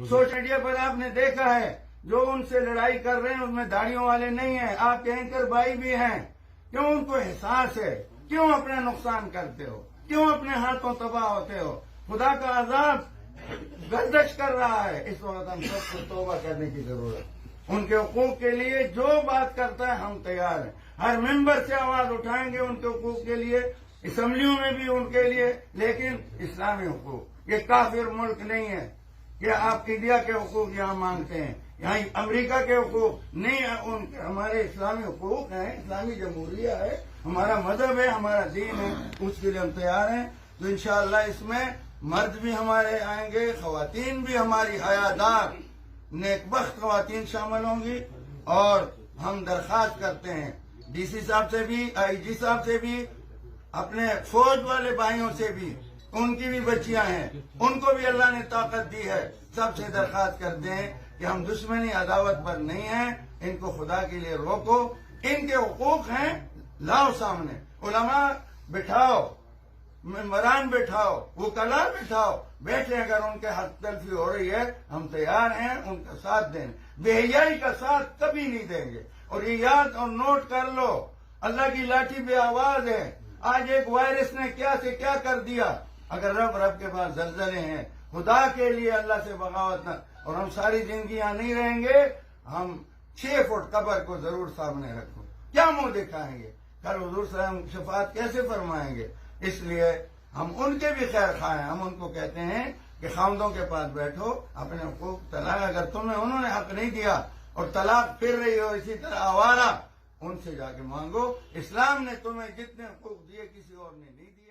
Social media پر آپ نے دیکھا ہے جو ان سے لڑائی کر رہے ہیں ان میں داڑھیوں والے نہیں ہیں، آپ کے اینکر بھائی بھی ہیں. کیوں ان کو احساس ہے؟ کیوں اپنا نقصان کرتے ہو؟ کیوں اپنے ہاتھوں تباہ ہوتے ہو؟ خدا کا عذاب گردش کر رہا ہے. اس وقت ہم سب کو توبہ کرنے کی ضرورت. ان کے حقوق کے لیے جو بات کرتا ہے ہم تیار ہیں. ہر ممبر سے آواز اٹھائیں گے ان کے حقوق کے لیے، اسمبلیوں میں بھی ان کے لیے، لیکن اسلامی حقوق. یہ کافر ملک نہیں ہے کہ آپ انڈیا کے حقوق یہاں مانگتے ہیں، یہاں امریکہ کے حقوق نہیں. ہمارے اسلامی حقوق ہیں، اسلامی جمہوریہ ہے، ہمارا مذہب ہے، ہمارا دین ہے، اس کے لیے ہم تیار ہیں. تو انشاءاللہ اس میں مرد بھی ہمارے آئیں گے، خواتین بھی ہماری حیادار نیک بخت خواتین شامل ہوں گی. اور ہم درخواست کرتے ہیں ڈی سی صاحب سے بھی، آئی جی صاحب سے بھی، اپنے فوج والے بھائیوں سے بھی، ان کی بھی بچیاں ہیں، ان کو بھی اللہ نے طاقت دی ہے. سب سے درخواست کرتے ہیں کہ ہم دشمنی عداوت پر نہیں ہیں، ان کو خدا کے لیے روکو. ان کے حقوق ہیں، لاؤ سامنے. علماء بٹھاؤ، ممبران بٹھاؤ، وکلاء بٹھاؤ، بیٹھے. اگر ان کے حق تلفی ہو رہی ہے ہم تیار ہیں ان کا ساتھ دیں. بے حیائی کا ساتھ کبھی نہیں دیں گے. اور یہ یاد اور نوٹ کر لو، اللہ کی لاٹھی بے آواز ہے. آج ایک وائرس نے کیا سے کیا کر دیا. اگر رب کے پاس زلزلے ہیں، خدا کے لیے اللہ سے بغاوت نہ. اور ہم ساری زندگی یہاں نہیں رہیں گے. ہم 6 فٹ قبر کو ضرور سامنے رکھو. کیا منہ دکھائیں گے؟ کل حضور صلی اللہ علیہ وسلم شفاعت کیسے فرمائیں گے؟ اس لیے ہم ان کے بھی خیر خواہ ہیں. ہم ان کو کہتے ہیں کہ خاوندوں کے پاس بیٹھو، اپنے حقوق طلاق اگر تمہیں انہوں نے حق نہیں دیا اور طلاق پھر رہی ہو اسی طرح آوارہ، ان سے جا کے مانگو. اسلام نے تمہیں جتنے حقوق دیے کسی اور نے نہیں دیے.